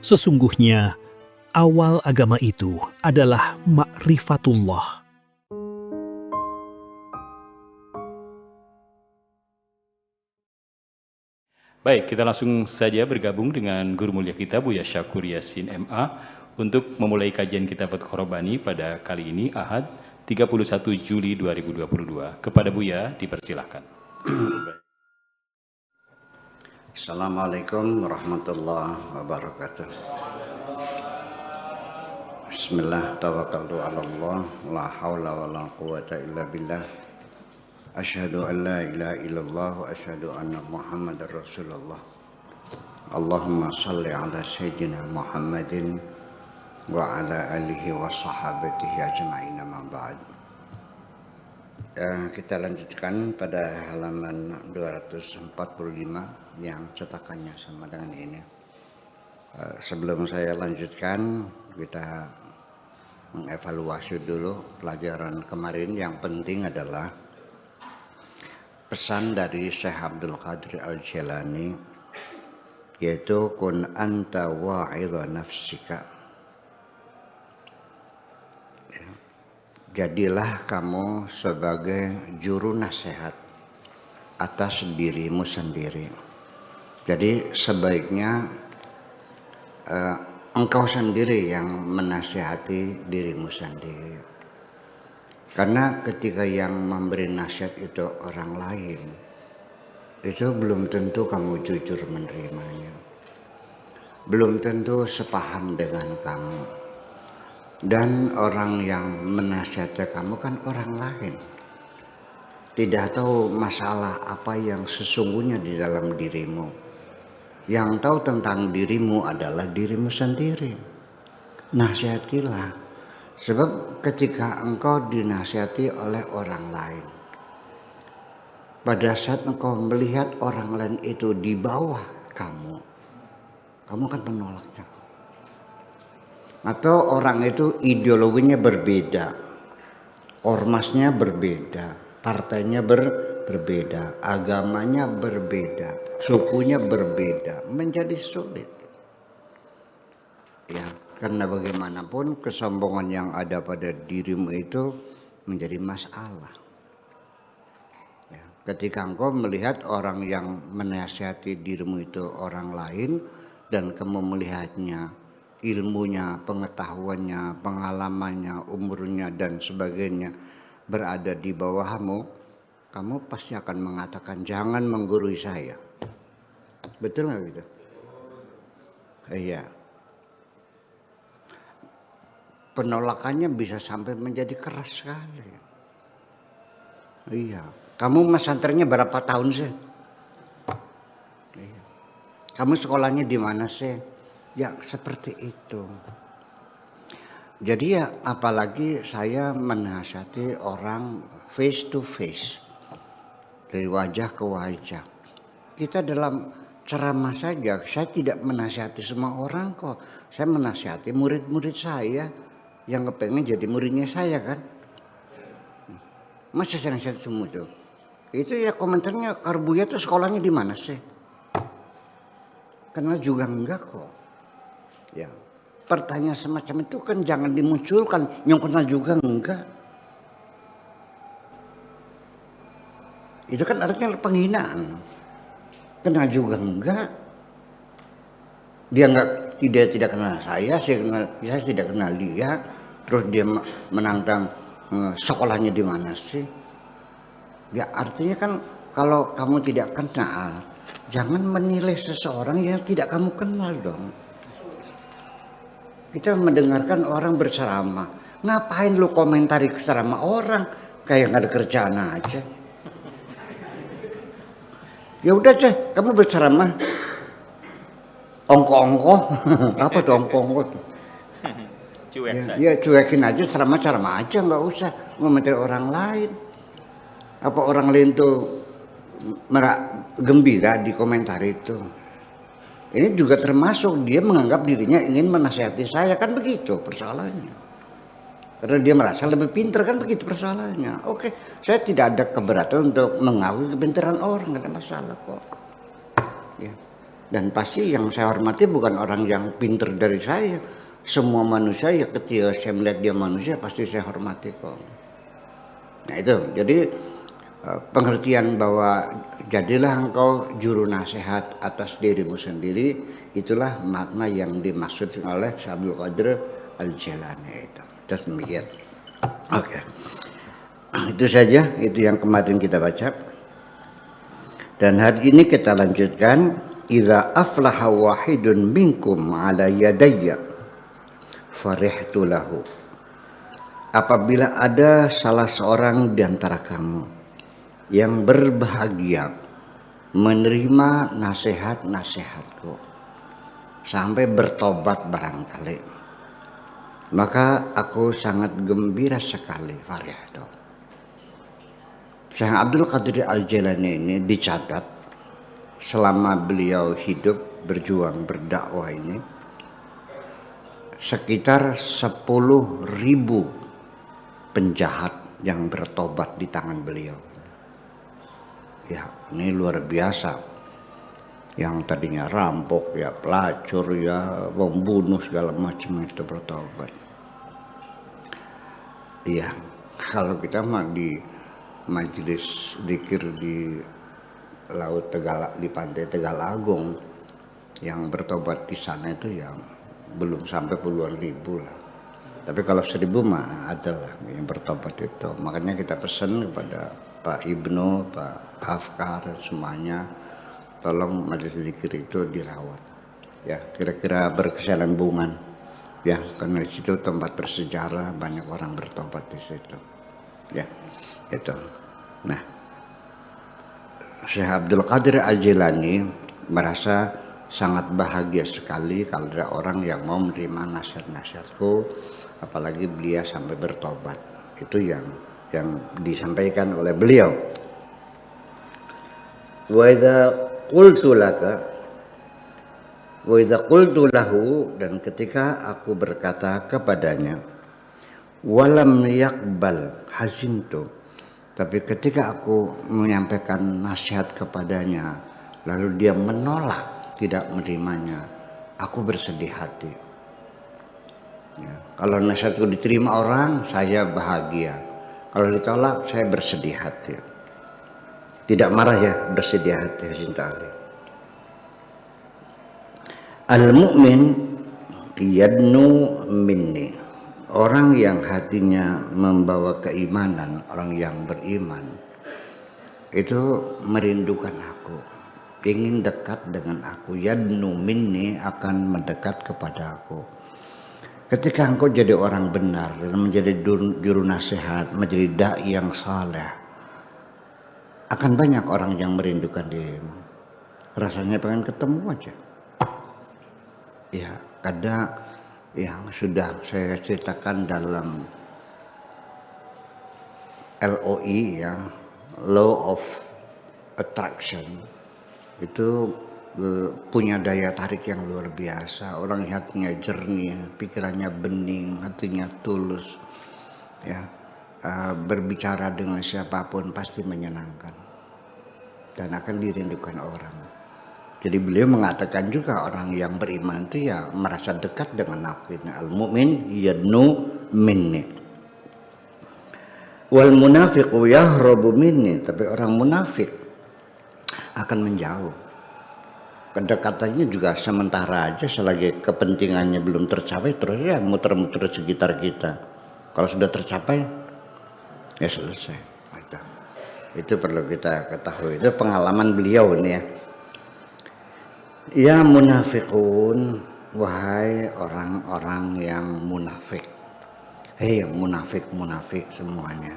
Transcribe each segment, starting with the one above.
Sesungguhnya, awal agama itu adalah ma'rifatullah. Baik, kita langsung saja bergabung dengan Guru Mulia kita, Buya Syakur Yasin MA, untuk memulai kajian kita Fathul Rabbani pada kali ini, Ahad, 31 Juli 2022. Kepada Buya, dipersilahkan. Assalamualaikum warahmatullahi wabarakatuh. Bismillah, tawakkaltu ala Allah, la hawla wa la quwata illa billah. Asyhadu an la ilaha illallah wa asyhadu anna Muhammadar Rasulullah. Allahumma salli ala sayyidina Muhammadin wa ala alihi wa sahabatihi ajma'in, ma ba'd. Kita lanjutkan pada halaman 245 yang cetakannya sama dengan ini. Sebelum saya lanjutkan, kita mengevaluasi dulu pelajaran kemarin. Yang penting adalah pesan dari Syekh Abdul Qadir Al-Jilani, yaitu kun anta wa'idha nafsika. Jadilah kamu sebagai juru nasihat atas dirimu sendiri. Jadi sebaiknya engkau sendiri yang menasihati dirimu sendiri. Karena ketika yang memberi nasihat itu orang lain, itu belum tentu kamu jujur menerimanya. Belum tentu sepaham dengan kamu. Dan orang yang menasihati kamu kan orang lain. Tidak tahu masalah apa yang sesungguhnya di dalam dirimu. Yang tahu tentang dirimu adalah dirimu sendiri. Nasihatilah. Sebab ketika engkau dinasihati oleh orang lain, pada saat engkau melihat orang lain itu di bawah kamu akan menolaknya. Atau orang itu ideologinya berbeda, ormasnya berbeda, partainya berbeda, agamanya berbeda, sukunya berbeda, menjadi sulit. Ya, karena bagaimanapun kesombongan yang ada pada dirimu itu menjadi masalah. Ya, ketika engkau melihat orang yang menasihati dirimu itu orang lain dan kamu melihatnya, ilmunya, pengetahuannya, pengalamannya, umurnya dan sebagainya berada di bawahmu, kamu pasti akan mengatakan jangan menggurui saya. Betul nggak gitu? Iya. Penolakannya bisa sampai menjadi keras sekali. Iya. Kamu pesantrennya berapa tahun sih? Iya. Kamu sekolahnya di mana sih? Ya seperti itu. Jadi ya apalagi saya menasihati orang face to face. Dari wajah ke wajah. Kita dalam ceramah saja, saya tidak menasihati semua orang kok. Saya menasihati murid-murid saya yang kepengen jadi muridnya saya kan. Masa saya nasihat semua itu? Itu ya komentarnya, Karbuya tuh sekolahnya di mana sih? Kenal juga enggak kok. Ya, pertanyaan semacam itu kan jangan dimunculkan, yang kenal juga enggak. Itu kan artinya penghinaan. Kenal juga enggak. Dia tidak kenal saya tidak kenal dia. Terus dia menantang sekolahnya di mana sih? Ya artinya kan kalau kamu tidak kenal, jangan menilai seseorang yang tidak kamu kenal dong. Kita mendengarkan orang berceramah, ngapain lu komentari ceramah orang kayak nggak ada kerjaan aja? Ya udah deh, kamu berceramah ongko-ongko, apa tuh ongko-ongko? Cuek saja. Ya cuekin aja, ceramah aja, nggak usah ngomentari orang lain. Apa orang lain tuh gembira di komentar itu? Ini juga termasuk dia menganggap dirinya ingin menasihati saya, kan begitu persoalannya. Karena dia merasa lebih pintar, kan begitu persoalannya. Oke, saya tidak ada keberatan untuk mengakui kepintaran orang, nggak ada masalah kok. Ya. Dan pasti yang saya hormati bukan orang yang pinter dari saya. Semua manusia ya ketika saya melihat dia manusia pasti saya hormati kok. Nah itu, jadi pengertian bahwa jadilah engkau juru nasihat atas dirimu sendiri, itulah makna yang dimaksud oleh Syekh Abdul Qadir Al-Jailani itu. Terus demikian. Oke. Itu saja, itu yang kemarin kita baca. Dan hari ini kita lanjutkan. Idza aflaha wahidun minkum ala yadayya farihtu lahu. Apabila ada salah seorang di antara kamu yang berbahagia menerima nasihat-nasihatku sampai bertobat barangkali, maka aku sangat gembira sekali. Farihtu. Syekh Abdul Qadir Al-Jailani ini dicatat selama beliau hidup berjuang berdakwah ini sekitar 10.000 penjahat yang bertobat di tangan beliau. Ya, ini luar biasa. Yang tadinya rampok, ya pelacur, ya membunuh segala macam itu bertobat. Iya, kalau kita mah di majelis zikir di Laut Tegal, di pantai Tegalagung, yang bertobat di sana itu yang belum sampai puluhan ribu lah. Tapi kalau 1.000 mah adalah yang bertobat itu. Makanya kita pesan kepada Pak Ibnu, Pak Afkar, semuanya, tolong majelis zikir itu dirawat. Ya, kira-kira berkesinambungan. Ya, karena di situ tempat bersejarah, banyak orang bertobat di situ. Ya, itu. Nah, Syekh Abdul Qadir Al-Jailani merasa sangat bahagia sekali kalau ada orang yang mau menerima nasihat-nasihatku, apalagi beliau sampai bertobat. Itu yang disampaikan oleh beliau. Wa idza qultu laka wa idza qultu lahu, dan ketika aku berkata kepadanya, walam yaqbal hazintu, tapi ketika aku menyampaikan nasihat kepadanya, lalu dia menolak, tidak menerimanya, aku bersedih hati. Ya, kalau nasihatku diterima orang, saya bahagia. Kalau ditolak, saya bersedih hati. Tidak marah ya, bersedih hati. Cinta Ali. Al-mu'min yadnu minni. Orang yang hatinya membawa keimanan, orang yang beriman, itu merindukan aku, ingin dekat dengan aku. Yadnu minni, akan mendekat kepada aku. Ketika engkau jadi orang benar dan menjadi juru nasihat, menjadi dai yang saleh, akan banyak orang yang merindukan dirimu. Rasanya pengen ketemu aja. Ya, kadang yang sudah saya ceritakan dalam LOI, ya, Law of Attraction, itu punya daya tarik yang luar biasa. Orang hatinya jernih, pikirannya bening, hatinya tulus, ya, berbicara dengan siapapun pasti menyenangkan dan akan dirindukan orang. Jadi beliau mengatakan juga orang yang beriman itu ya merasa dekat dengan aku. Al-mu'min yadnu minni. Wal munafiqu yahrabu minni. Tapi orang munafik akan menjauh. Kedekatannya juga sementara aja, selagi kepentingannya belum tercapai, terus ya muter-muter sekitar kita. Kalau sudah tercapai, ya selesai. Itu perlu kita ketahui. Itu pengalaman beliau ini ya. Ya munafiqun, wahai orang-orang yang munafik. Hei munafik semuanya.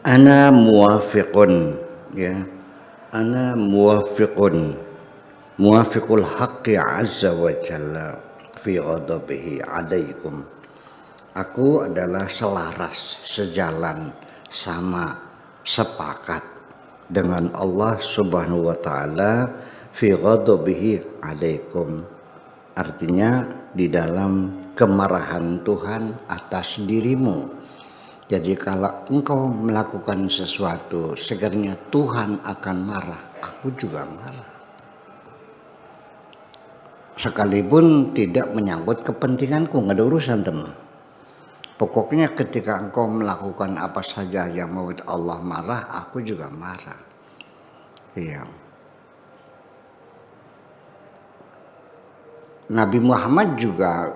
Ana muwafiqun, ya. Ana muwafiqun, muwafiqul haqqi azza wa jalla fi ghadabihi alaikum. Aku adalah selaras, sejalan, sama, sepakat dengan Allah Subhanahu wa taala fi ghadabihi alaikum. Artinya di dalam kemarahan Tuhan atas dirimu. Jadi kalau engkau melakukan sesuatu, segernya Tuhan akan marah, aku juga marah. sekalipun tidak menyangkut kepentinganku, nggak ada urusan teman. Pokoknya ketika engkau melakukan apa saja yang membuat Allah marah, aku juga marah. Iya. Nabi Muhammad juga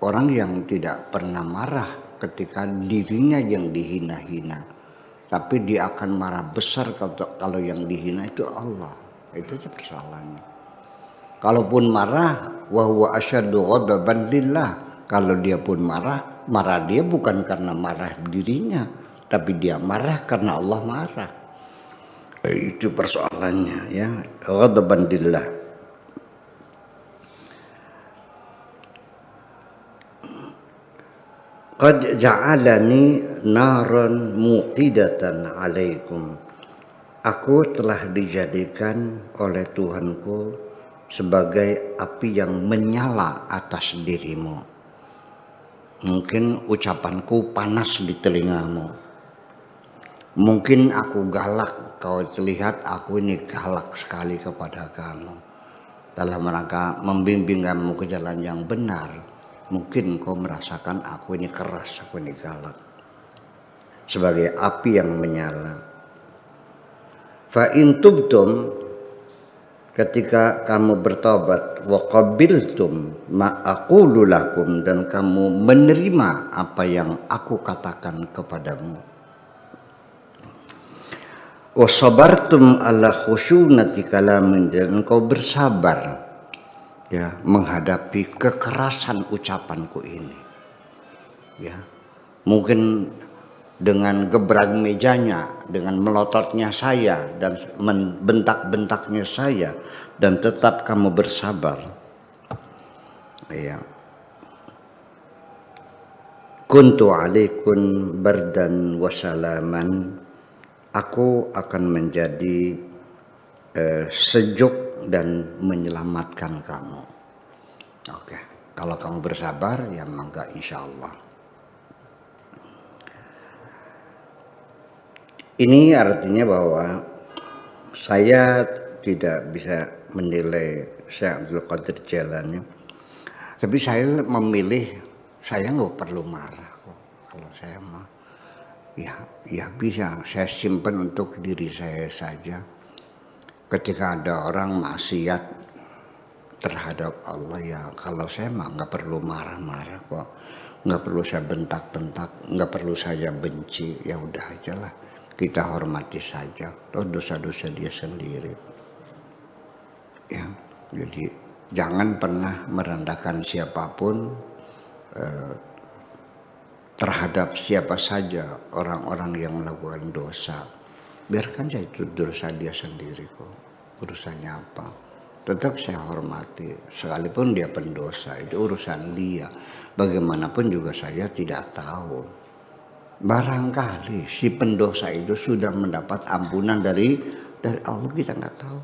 orang yang tidak pernah marah ketika dirinya yang dihina-hina. Tapi dia akan marah besar kalau yang dihina itu Allah. Itu aja persoalannya. Kalaupun marah, wa huwa asyaddu ghadaban lillah. Kalau dia pun marah dia bukan karena marah dirinya, tapi dia marah karena Allah marah. Itu persoalannya ya, ghadaban lillah. Qad ja'alani naran muqidatan alaikum. Aku telah dijadikan oleh Tuhanku sebagai api yang menyala atas dirimu. Mungkin ucapanku panas di telingamu. Mungkin aku galak, kau terlihat aku ini galak sekali kepada kamu. Dalam rangka membimbing kamu ke jalan yang benar. Mungkin kau merasakan aku ini keras, aku ini galak. Sebagai api yang menyala. Fa in tubtum, ketika kamu bertobat, wa qabiltum ma aqulu lakum, dan kamu menerima apa yang aku katakan kepadamu. Wa sabartum ala khusyunati kalamin, dan engkau bersabar ya menghadapi kekerasan ucapanku ini. Ya. Mungkin dengan gebrak mejanya, dengan melototnya saya dan bentak-bentaknya saya, dan tetap kamu bersabar. Ya. Kuntu alaikun bardan wasalaman. Aku akan menjadi sejuk dan menyelamatkan kamu. Oke, kalau kamu bersabar ya maka insya Allah. Ini artinya bahwa saya tidak bisa menilai Syekh Abdul Qadir Jailani, tapi saya memilih, saya nggak perlu marah kok. Kalau saya mah ya bisa saya simpan untuk diri saya saja. Ketika ada orang maksiat terhadap Allah, ya kalau saya mah nggak perlu marah-marah kok, nggak perlu saya bentak-bentak, nggak perlu saya benci, ya udah aja lah, kita hormati saja, toh dosa-dosa dia sendiri. Ya, jadi jangan pernah merendahkan siapapun terhadap siapa saja orang-orang yang melakukan dosa. Biarkan saja itu dosa dia sendiri kok. Urusannya apa? Tetap saya hormati. Sekalipun dia pendosa, itu urusan dia. Bagaimanapun juga saya tidak tahu. Barangkali si pendosa itu sudah mendapat ampunan dari Allah, kita nggak tahu.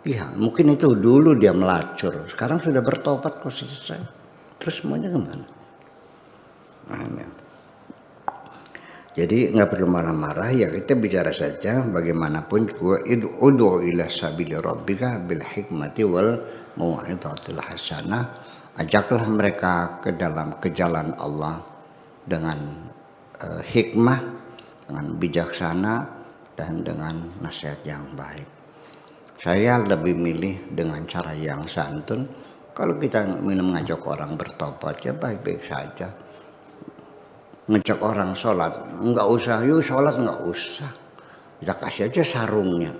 Ya, mungkin itu dulu dia melacur. Sekarang sudah bertobat kok, selesai. Terus semuanya kemana? Nah, jadi nggak perlu marah-marah, ya kita bicara saja. Bagaimanapun juga ud'u ila sabili rabbika bil hikmati wal mau'izatil hasanah. Ajaklah mereka ke jalan Allah dengan hikmah, dengan bijaksana, dan dengan nasihat yang baik. Saya lebih milih dengan cara yang santun. Kalau kita mengajak orang bertobat, ya baik-baik saja. Ngejak orang sholat, nggak usah, yuk sholat nggak usah, kita kasih aja sarungnya.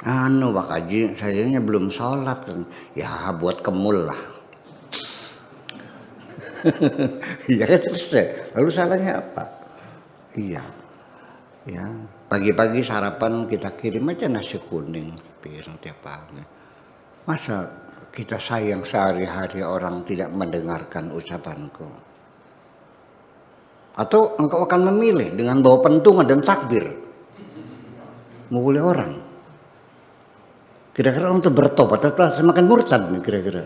Pak Haji, sayanya belum sholat kan, ya buat kemul lah. Iya kan, selesai. Lalu salahnya apa? Iya, ya pagi-pagi sarapan kita kirim aja nasi kuning piring tiap pagi. Masa kita sayang sehari-hari orang tidak mendengarkan ucapanku? Atau engkau akan memilih dengan bawa pentungan dan takbir memulai orang? Kira-kira untuk bertobat atau semakin murtad nih kira-kira?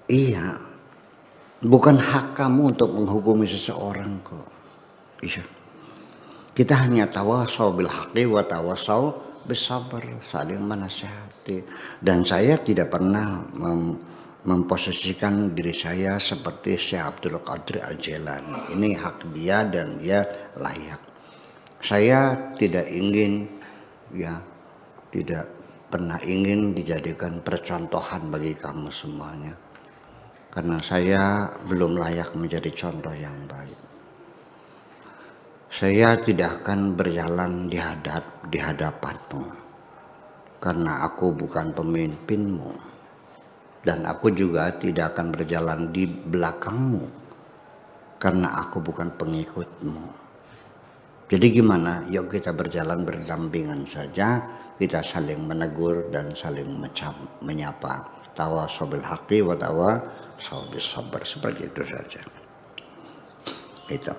Iya, bukan hak kamu untuk menghukumi seseorang kok. Iya. Kita hanya tawasau bil haqqi wa tawasau bis sabr, saling menasihati. Dan saya tidak pernah memposisikan diri saya seperti Syekh Abdul Qadir Al-Jailani. Ini hak dia dan dia layak. Saya tidak ingin, ya, tidak pernah ingin dijadikan percontohan bagi kamu semuanya. Karena saya belum layak menjadi contoh yang baik. Saya tidak akan berjalan di hadapanmu, karena aku bukan pemimpinmu. Dan aku juga tidak akan berjalan di belakangmu, karena aku bukan pengikutmu. Jadi gimana? Yuk kita berjalan berdampingan saja, kita saling menegur dan saling menyapa. Tawasau bil haqqi wa tawasau bis sabr, seperti itu saja. Itu.